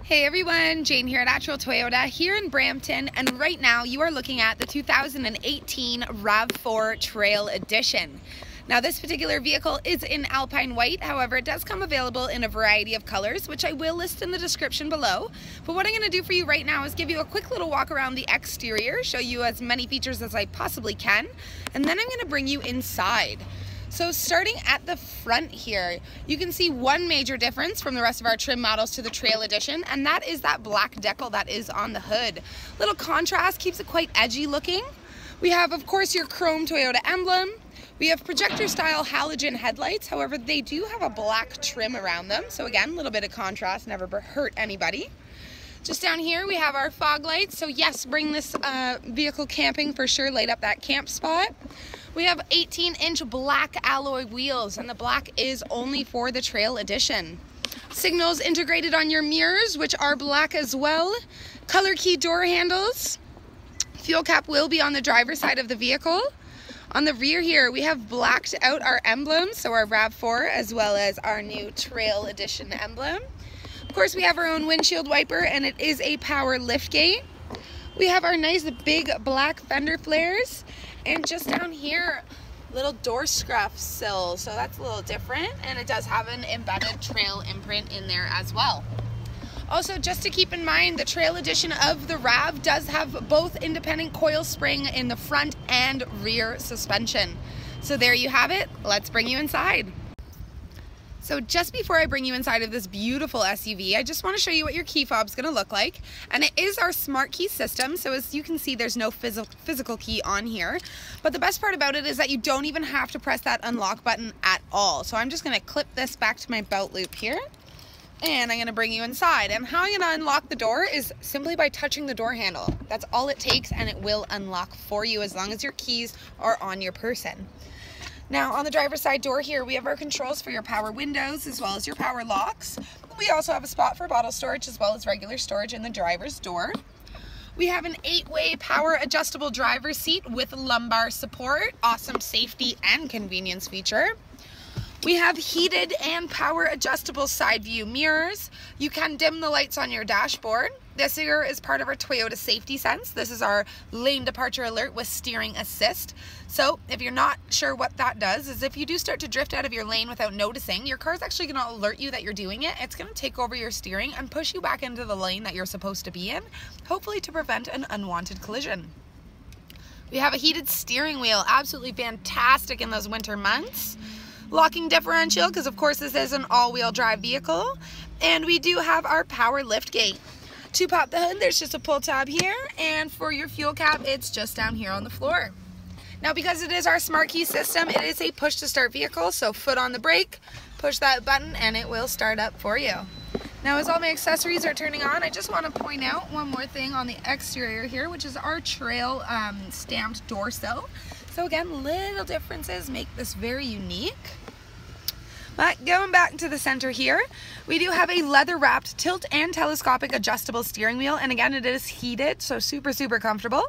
Hey everyone, Jane here at Attrell Toyota here in Brampton, and right now you are looking at the 2018 RAV4 Trail Edition. Now this particular vehicle is in Alpine white, however it does come available in a variety of colors, which I will list in the description below. But what I'm going to do for you right now is give you a quick little walk around the exterior, show you as many features as I possibly can, and then I'm going to bring you inside. So starting at the front here, you can see one major difference from the rest of our trim models to the Trail Edition, and that is that black decal that is on the hood. Little contrast, keeps it quite edgy looking. We have, of course, your chrome Toyota emblem. We have projector style halogen headlights, however they do have a black trim around them. So again, a little bit of contrast, never hurt anybody. Just down here we have our fog lights, so yes, bring this vehicle camping for sure, light up that camp spot. We have 18-inch black alloy wheels, and the black is only for the Trail Edition. Signals integrated on your mirrors, which are black as well. Color key door handles. Fuel cap will be on the driver's side of the vehicle. On the rear here, we have blacked out our emblems, so our RAV4 as well as our new Trail Edition emblem. Of course, we have our own windshield wiper, and it is a power liftgate. We have our nice big black fender flares, and just down here, little door scruff sills, so that's a little different, and it does have an embedded Trail imprint in there as well. Also, just to keep in mind, the Trail Edition of the RAV does have both independent coil spring in the front and rear suspension. So there you have it. Let's bring you inside. So just before I bring you inside of this beautiful SUV, I just want to show you what your key fob's going to look like. And it is our smart key system, so as you can see, there's no physical key on here. But the best part about it is that you don't even have to press that unlock button at all. So I'm just going to clip this back to my belt loop here, and I'm going to bring you inside. And how I'm going to unlock the door is simply by touching the door handle. That's all it takes, and it will unlock for you as long as your keys are on your person. Now on the driver's side door here, we have our controls for your power windows as well as your power locks. We also have a spot for bottle storage as well as regular storage in the driver's door. We have an 8-way power adjustable driver's seat with lumbar support, awesome safety and convenience feature. We have heated and power adjustable side view mirrors. You can dim the lights on your dashboard. This here is part of our Toyota Safety Sense. This is our lane departure alert with steering assist. So if you're not sure what that does, is if you do start to drift out of your lane without noticing, your car's actually going to alert you that you're doing it. It's going to take over your steering and push you back into the lane that you're supposed to be in, hopefully to prevent an unwanted collision. We have a heated steering wheel, absolutely fantastic in those winter months. Locking differential, because of course this is an all-wheel drive vehicle. And we do have our power lift gate. To pop the hood, there's just a pull tab here, and for your fuel cap, it's just down here on the floor. Now because it is our smart key system, it is a push to start vehicle, so foot on the brake, push that button, and it will start up for you. Now as all my accessories are turning on, I just want to point out one more thing on the exterior here, which is our Trail stamped door sill. So again, little differences make this very unique. But going back to the center here, we do have a leather wrapped tilt and telescopic adjustable steering wheel, and again it is heated, so super comfortable,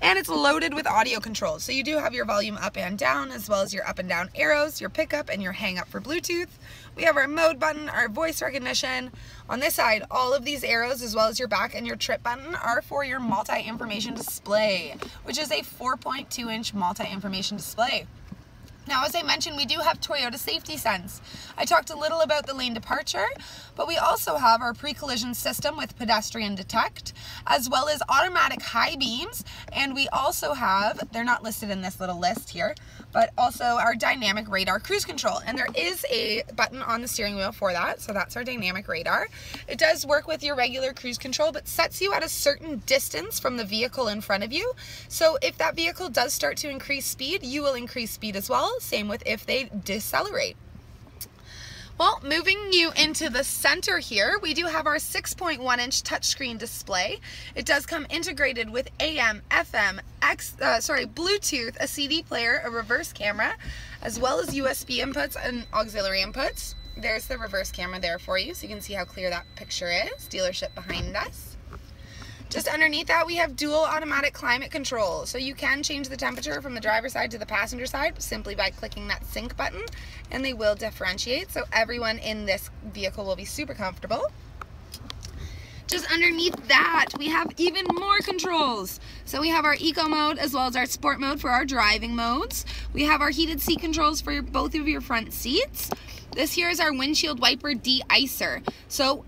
and it's loaded with audio controls. So you do have your volume up and down as well as your up and down arrows, your pickup and your hang up for Bluetooth. We have our mode button, our voice recognition. On this side, all of these arrows as well as your back and your trip button are for your multi-information display, which is a 4.2-inch multi-information display. Now, as I mentioned, we do have Toyota Safety Sense. I talked a little about the lane departure, but we also have our pre-collision system with pedestrian detect, as well as automatic high beams, and we also have, they're not listed in this little list here, but also our dynamic radar cruise control, and there is a button on the steering wheel for that, so that's our dynamic radar. It does work with your regular cruise control, but sets you at a certain distance from the vehicle in front of you, so if that vehicle does start to increase speed, you will increase speed as well. Same with if they decelerate. Well, moving you into the center here, we do have our 6.1-inch touchscreen display. It does come integrated with AM, FM, Bluetooth, a CD player, a reverse camera, as well as USB inputs and auxiliary inputs. There's the reverse camera there for you, so you can see how clear that picture is. Dealership behind us. Just underneath that, we have dual automatic climate control. So you can change the temperature from the driver's side to the passenger side simply by clicking that sync button, and they will differentiate. So everyone in this vehicle will be super comfortable. Just underneath that, we have even more controls. So we have our eco mode as well as our sport mode for our driving modes. We have our heated seat controls for both of your front seats. This here is our windshield wiper de-icer. So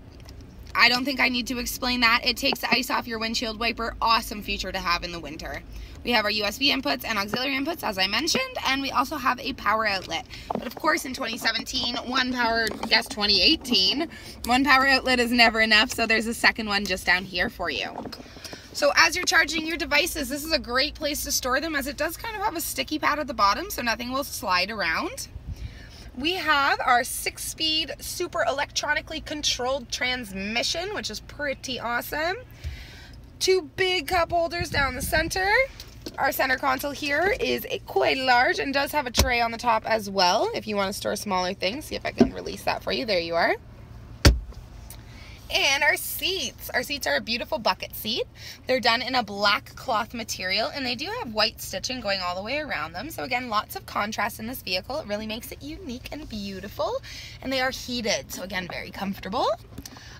I don't think I need to explain that. It takes the ice off your windshield wiper. Awesome feature to have in the winter. We have our USB inputs and auxiliary inputs, as I mentioned, and we also have a power outlet. But of course, in 2017, 2018, one power outlet is never enough, so there's a second one just down here for you. So as you're charging your devices, this is a great place to store them, as it does kind of have a sticky pad at the bottom, so nothing will slide around. We have our 6-speed super electronically controlled transmission, which is pretty awesome. 2 big cup holders down the center. Our center console here is quite large and does have a tray on the top as well if you want to store smaller things. See if I can release that for you. There you are. And our seats. Our seats are a beautiful bucket seat. They're done in a black cloth material, and they do have white stitching going all the way around them. So again, lots of contrast in this vehicle. It really makes it unique and beautiful. And they are heated, so again, very comfortable.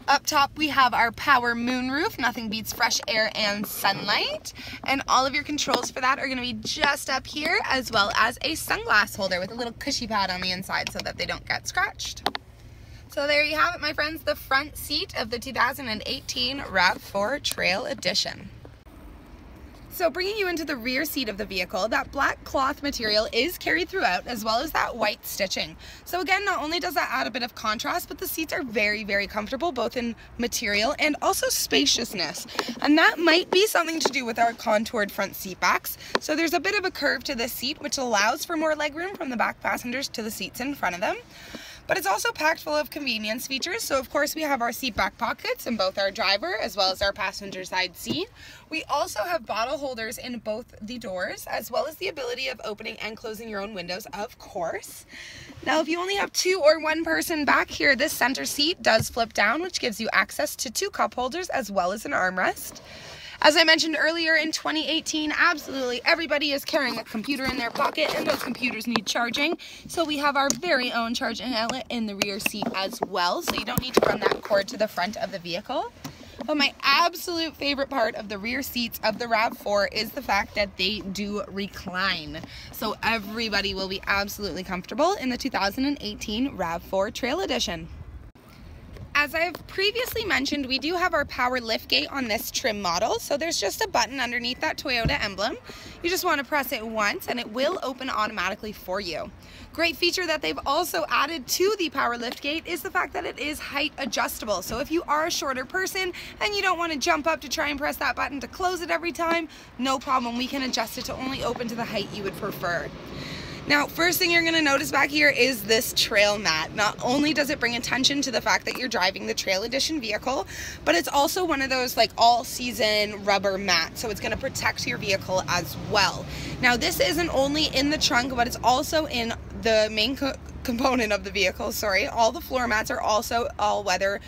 Up top, we have our power moonroof. Nothing beats fresh air and sunlight. And all of your controls for that are going to be just up here, as well as a sunglass holder with a little cushy pad on the inside so that they don't get scratched. So there you have it, my friends, the front seat of the 2018 RAV4 Trail Edition. So bringing you into the rear seat of the vehicle, that black cloth material is carried throughout, as well as that white stitching. So again, not only does that add a bit of contrast, but the seats are very, very comfortable, both in material and also spaciousness. And that might be something to do with our contoured front seat backs. So there's a bit of a curve to this seat, which allows for more legroom from the back passengers to the seats in front of them. But it's also packed full of convenience features. So of course we have our seat back pockets in both our driver as well as our passenger side seat. We also have bottle holders in both the doors, as well as the ability of opening and closing your own windows, of course. Now if you only have 2 or 1 person back here, this center seat does flip down, which gives you access to 2 cup holders as well as an armrest. As I mentioned earlier, in 2018, absolutely everybody is carrying a computer in their pocket, and those computers need charging. So we have our very own charging outlet in the rear seat as well, so you don't need to run that cord to the front of the vehicle. But my absolute favorite part of the rear seats of the RAV4 is the fact that they do recline. So everybody will be absolutely comfortable in the 2018 RAV4 Trail Edition. As I've previously mentioned, we do have our power liftgate on this trim model. So there's just a button underneath that Toyota emblem. You just want to press it once and it will open automatically for you. Great feature that they've also added to the power liftgate is the fact that it is height adjustable. So if you are a shorter person and you don't want to jump up to try and press that button to close it every time, no problem. We can adjust it to only open to the height you would prefer. Now, first thing you're going to notice back here is this trail mat. Not only does it bring attention to the fact that you're driving the Trail Edition vehicle, but it's also one of those like all-season rubber mats, so it's going to protect your vehicle as well. Now, this isn't only in the trunk, but it's also in the main component of the vehicle, sorry. All the floor mats are also all-weather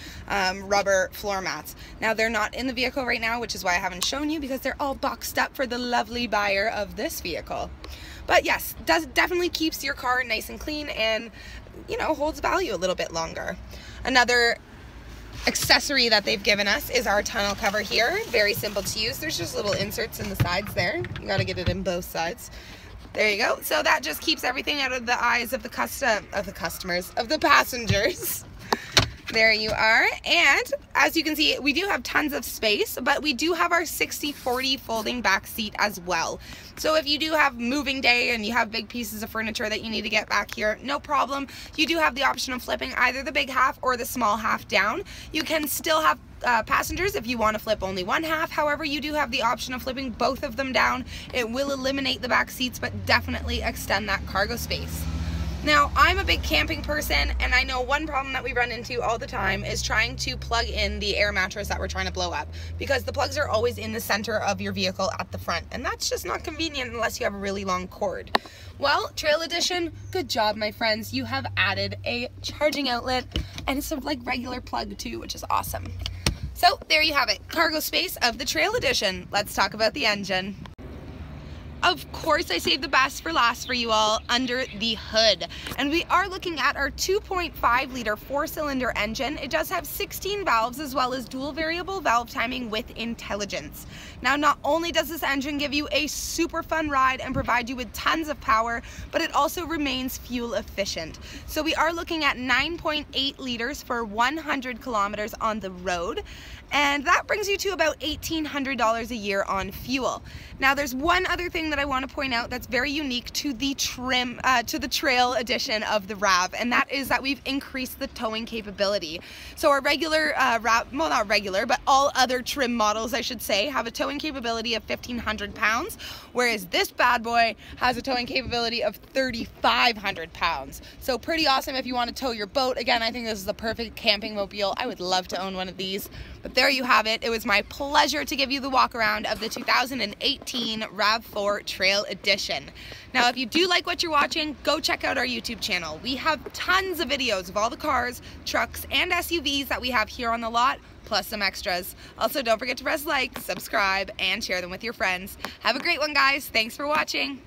rubber floor mats. Now, they're not in the vehicle right now, which is why I haven't shown you, because they're all boxed up for the lovely buyer of this vehicle. But yes, definitely keeps your car nice and clean and, you know, holds value a little bit longer. Another accessory that they've given us is our tonneau cover here. Very simple to use. There's just little inserts in the sides there. You got to get it in both sides. There you go. So that just keeps everything out of the eyes of the passengers. There you are. And as you can see, we do have tons of space, but we do have our 60/40 folding back seat as well. So if you do have moving day and you have big pieces of furniture that you need to get back here, no problem. You do have the option of flipping either the big half or the small half down. You can still have passengers if you want to flip only one half. However, you do have the option of flipping both of them down. It will eliminate the back seats, but definitely extend that cargo space. Now, I'm a big camping person, and I know one problem that we run into all the time is trying to plug in the air mattress that we're trying to blow up, because the plugs are always in the center of your vehicle at the front, and that's just not convenient unless you have a really long cord. Well, Trail Edition, good job, my friends. You have added a charging outlet, and it's a like regular plug too, which is awesome. So there you have it, cargo space of the Trail Edition. Let's talk about the engine. Of course, I saved the best for last for you all, under the hood. And we are looking at our 2.5 liter 4-cylinder engine. It does have 16 valves as well as dual variable valve timing with intelligence. Now, not only does this engine give you a super fun ride and provide you with tons of power, but it also remains fuel efficient. So we are looking at 9.8 liters for 100 kilometers on the road. And that brings you to about $1,800 a year on fuel. Now, there's one other thing that I want to point out that's very unique to the trail edition of the RAV, and that is that we've increased the towing capability. So our regular RAV, well, not regular, but all other trim models, I should say, have a towing capability of 1,500 pounds, whereas this bad boy has a towing capability of 3,500 pounds. So pretty awesome if you want to tow your boat. Again, I think this is the perfect camping mobile. I would love to own one of these. But there you have it. It was my pleasure to give you the walk around of the 2018 RAV4 Trail Edition. Now, if you do like what you're watching, go check out our YouTube channel. We have tons of videos of all the cars, trucks, and SUVs that we have here on the lot, plus some extras. Also, don't forget to press like, subscribe, and share them with your friends. Have a great one, guys. Thanks for watching.